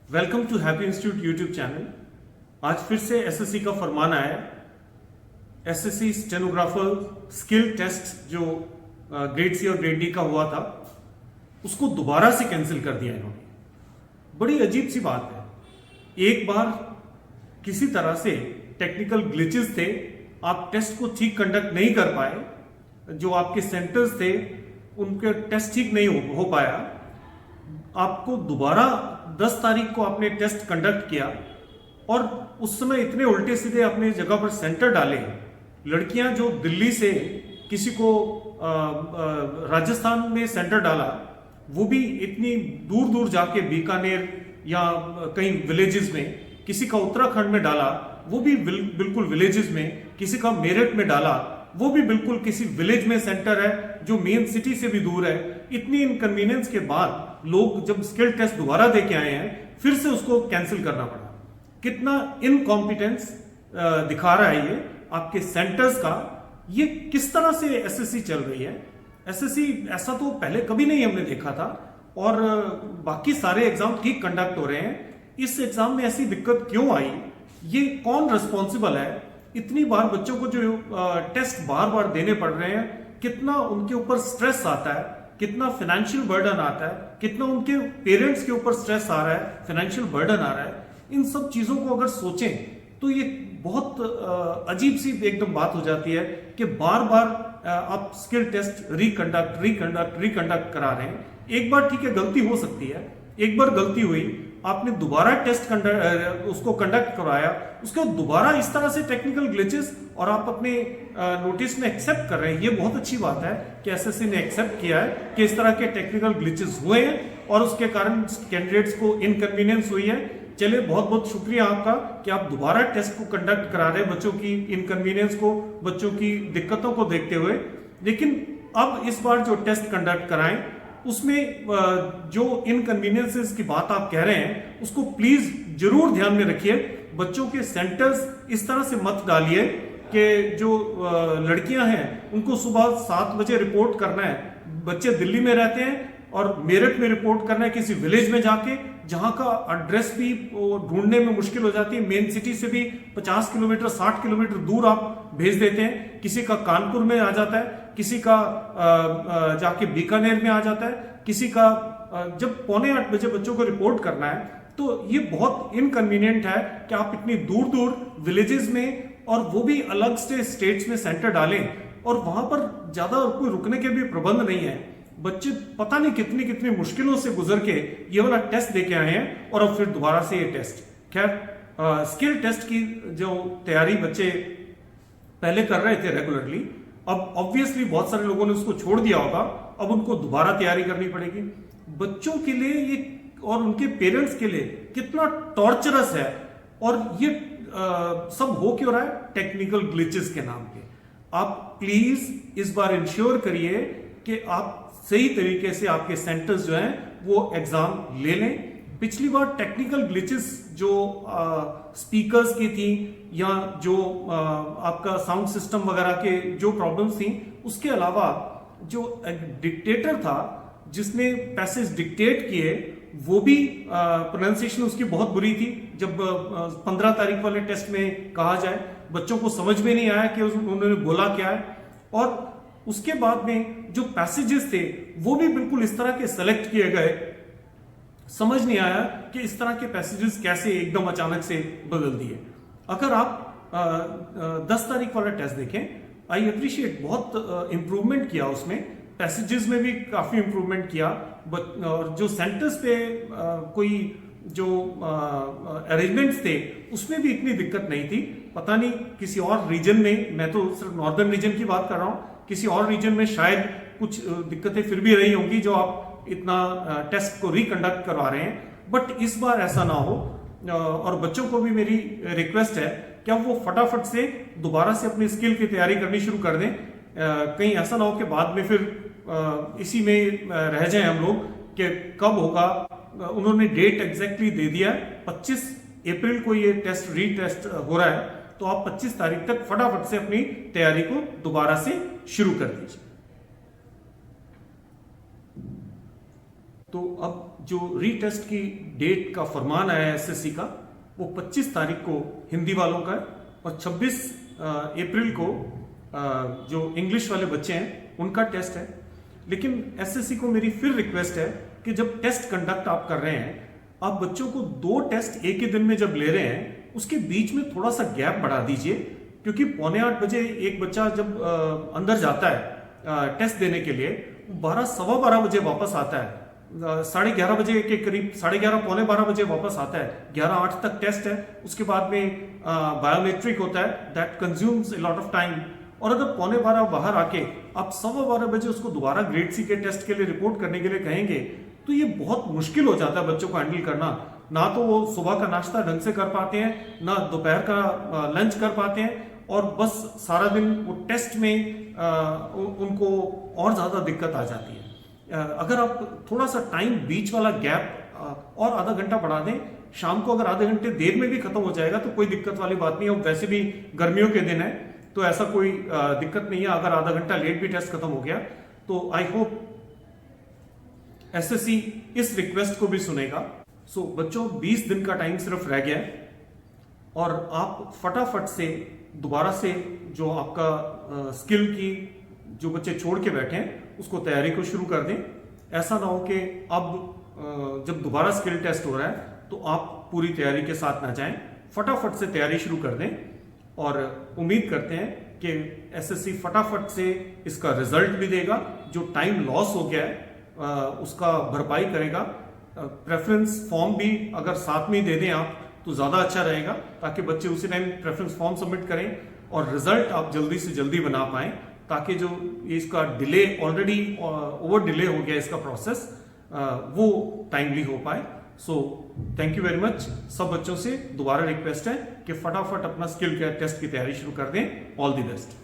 Welcome to happy institute YouTube channel. आज फिर से एसएससी का फरमान आया है। एसएससी स्टेनोग्राफर स्किल टेस्ट जो ग्रेड सी और ग्रेड डी का हुआ था उसको दोबारा से कैंसिल कर दिया इन्होंने। बड़ी अजीब सी बात है। एक बार किसी तरह से टेक्निकल ग्लिचेस थे, आप टेस्ट को ठीक कंडक्ट नहीं कर पाए, जो आपके सेंटर्स थे उनके टेस्ट ठीक नहीं हो पाया, आपको दोबारा 10 तारीख को आपने टेस्ट कंडक्ट किया और उस समय इतने उल्टे सीधे अपने जगह पर सेंटर डाले। लड़कियां जो दिल्ली से किसी को राजस्थान में सेंटर डाला, वो भी इतनी दूर दूर जाके बीकानेर या कहीं विलेजेस में, किसी का उत्तराखंड में डाला, वो भी बिल्कुल विलेजेस में, किसी का मेरठ में डाला, वो भी बिल्कुल किसी विलेज में सेंटर है जो मेन सिटी से भी दूर है। इतनी इनकन्वीनियंस के बाद लोग जब स्किल टेस्ट दोबारा दे के आए हैं, फिर से उसको कैंसिल करना पड़ा। कितना इनकॉम्पिटेंस दिखा रहा है ये आपके सेंटर्स का। ये किस तरह से एसएससी चल रही है। एसएससी ऐसा तो पहले कभी नहीं हमने देखा था, और बाकी सारे एग्जाम ठीक कंडक्ट हो रहे हैं, इस एग्जाम में ऐसी दिक्कत क्यों आई? ये कौन रिस्पॉन्सिबल है? इतनी बार बच्चों को जो टेस्ट बार बार देने पड़ रहे हैं, कितना उनके ऊपर स्ट्रेस आता है, कितना फाइनेंशियल बर्डन आता है, कितना उनके पेरेंट्स के ऊपर स्ट्रेस आ रहा है, फाइनेंशियल बर्डन आ रहा है। इन सब चीजों को अगर सोचें तो ये बहुत अजीब सी एकदम बात हो जाती है कि बार बार आप स्किल टेस्ट रिकंडक्ट करा रहे हैं। एक बार ठीक है, गलती हो सकती है, एक बार गलती हुई, आपने दोबारा टेस्ट उसको कंडक्ट करवाया, उसके बाद दोबारा इस तरह से टेक्निकल ग्लिचेस और आप अपने नोटिस में एक्सेप्ट कर रहे हैं। ये बहुत अच्छी बात है कि एसएससी ने एक्सेप्ट किया है कि इस तरह के टेक्निकल ग्लिचेस हुए हैं और उसके कारण कैंडिडेट्स को इनकन्वीनियंस हुई है। चलिए, बहुत बहुत शुक्रिया आपका कि आप दोबारा टेस्ट को कंडक्ट करा रहे हैं बच्चों की इनकन्वीनियंस को, बच्चों की दिक्कतों को देखते हुए। लेकिन अब इस बार जो टेस्ट कंडक्ट कराएं उसमें जो इनकन्वीनियंसेस की बात आप कह रहे हैं उसको प्लीज जरूर ध्यान में रखिए। बच्चों के सेंटर्स इस तरह से मत डालिए कि जो लड़कियां हैं उनको सुबह 7 बजे रिपोर्ट करना है, बच्चे दिल्ली में रहते हैं, और मेरठ में रिपोर्ट करना है किसी विलेज में जाके, जहां का एड्रेस भी ढूंढने में मुश्किल हो जाती है। मेन सिटी से भी 50 किलोमीटर 60 किलोमीटर दूर आप भेज देते हैं। किसी का कानपुर में आ जाता है, किसी का जाके बीकानेर में आ जाता है, किसी का जब 7:45 बजे बच्चों को रिपोर्ट करना है, तो ये बहुत इनकन्वीनियंट है कि आप इतनी दूर दूर विलेजेस में, और वो भी अलग से स्टेट्स में सेंटर डालें, और वहां पर ज्यादा कोई रुकने के भी प्रबंध नहीं है। बच्चे पता नहीं कितनी कितनी मुश्किलों से गुजर के ये वाला टेस्ट दे के आए हैं, और अब फिर दोबारा से ये टेस्ट। खैर, स्किल टेस्ट की जो तैयारी बच्चे पहले कर रहे थे रेगुलरली, अब ऑब्वियसली बहुत सारे लोगों ने उसको छोड़ दिया होगा, अब उनको दोबारा तैयारी करनी पड़ेगी। बच्चों के लिए ये और उनके पेरेंट्स के लिए कितना टॉर्चरस है, और ये सब हो क्यों रहा है? टेक्निकल ग्लिचेस के नाम पे। आप प्लीज इस बार इंश्योर करिए कि आप सही तरीके से आपके सेंटर्स जो हैं वो एग्जाम ले लें। पिछली बार टेक्निकल ग्लिचेस जो स्पीकर्स की थी, या जो आपका साउंड सिस्टम वगैरह के जो प्रॉब्लम्स थी, उसके अलावा जो डिक्टेटर था जिसने पैसेज डिक्टेट किए, वो भी प्रोनाउंसिएशन उसकी बहुत बुरी थी। जब 15 तारीख वाले टेस्ट में कहा जाए, बच्चों को समझ में नहीं आया कि उन्होंने बोला क्या है। और उसके बाद में जो पैसेजेस थे वो भी बिल्कुल इस तरह के सेलेक्ट किए गए, समझ नहीं आया कि इस तरह के पैसेजेस कैसे एकदम अचानक से बदल दिए। अगर आप 10 तारीख वाला टेस्ट देखें, आई अप्रिशिएट, बहुत इंप्रूवमेंट किया उसमें, पैसेजेस में भी काफी इंप्रूवमेंट किया, और जो सेंटर्स पे कोई जो अरेंजमेंट्स थे उसमें भी इतनी दिक्कत नहीं थी। पता नहीं किसी और रीजन में, मैं तो सिर्फ नॉर्दर्न रीजन की बात कर रहा हूं, किसी और रीजन में शायद कुछ दिक्कतें फिर भी रही होंगी जो आप इतना टेस्ट को रिकंडक्ट करवा रहे हैं। बट इस बार ऐसा ना हो, और बच्चों को भी मेरी रिक्वेस्ट है कि अब वो फटाफट से दोबारा से अपनी स्किल की तैयारी करनी शुरू कर दें। कहीं ऐसा ना हो कि बाद में फिर इसी में रह जाए हम लोग कि कब होगा। उन्होंने डेट एग्जैक्टली दे दिया है, 25 अप्रैल को ये टेस्ट रीटेस्ट हो रहा है, तो आप 25 तारीख तक फटाफट से अपनी तैयारी को दोबारा से शुरू कर दीजिए। तो अब जो रीटेस्ट की डेट का फरमान आया है एसएससी का, वो 25 तारीख को हिंदी वालों का है और 26 अप्रैल को जो इंग्लिश वाले बच्चे हैं उनका टेस्ट है। लेकिन एसएससी को मेरी फिर रिक्वेस्ट है कि जब टेस्ट कंडक्ट आप कर रहे हैं, आप बच्चों को 2 टेस्ट एक ही दिन में जब ले रहे हैं, उसके बीच में थोड़ा सा गैप बढ़ा दीजिए, क्योंकि 7:45 बजे एक बच्चा जब अंदर जाता है टेस्ट देने के लिए, 12 सवा 12 बजे वापस आता है, 11:30 बजे के करीब, 11:30 पौने 12 बजे वापस आता है, 11:08 तक टेस्ट है, उसके बाद में बायोमेट्रिक होता है, that consumes a lot of time. और अगर 11:15 बाहर आके आप 12:15 बजे उसको दोबारा ग्रेड सी के टेस्ट के लिए रिपोर्ट करने के लिए कहेंगे, तो ये बहुत मुश्किल हो जाता है बच्चों को हैंडल करना। ना तो वो सुबह का नाश्ता ढंग से कर पाते हैं, ना दोपहर का लंच कर पाते हैं, और बस सारा दिन वो टेस्ट में उनको और ज्यादा दिक्कत आ जाती है। अगर आप थोड़ा सा टाइम बीच वाला गैप और आधा घंटा बढ़ा दें, शाम को अगर आधे घंटे देर में भी खत्म हो जाएगा तो कोई दिक्कत वाली बात नहीं है। अब वैसे भी गर्मियों के दिन है तो ऐसा कोई दिक्कत नहीं है। अगर आधा घंटा लेट भी टेस्ट खत्म हो गया तो आई होप एसएससी इस रिक्वेस्ट को भी सुनेगा। सो बच्चों, 20 दिन का टाइम सिर्फ रह गया है और आप फटाफट से दोबारा से जो आपका स्किल की जो बच्चे छोड़ के बैठे हैं उसको तैयारी को शुरू कर दें। ऐसा ना हो कि अब जब दोबारा स्किल टेस्ट हो रहा है तो आप पूरी तैयारी के साथ ना जाएं, फटाफट से तैयारी शुरू कर दें। और उम्मीद करते हैं कि एसएससी फटाफट से इसका रिजल्ट भी देगा, जो टाइम लॉस हो गया है उसका भरपाई करेगा। प्रेफरेंस फॉर्म भी अगर साथ में ही दे दें आप तो ज्यादा अच्छा रहेगा, ताकि बच्चे उसी टाइम प्रेफरेंस फॉर्म सबमिट करें और रिजल्ट आप जल्दी से जल्दी बना पाएं, ताकि जो इसका डिले ऑलरेडी ओवर डिले हो गया इसका प्रोसेस, वो टाइमली हो पाए। So thank you very much. सब बच्चों से दोबारा रिक्वेस्ट है कि फटाफट अपना स्किल टेस्ट की तैयारी शुरू कर दें। All the best.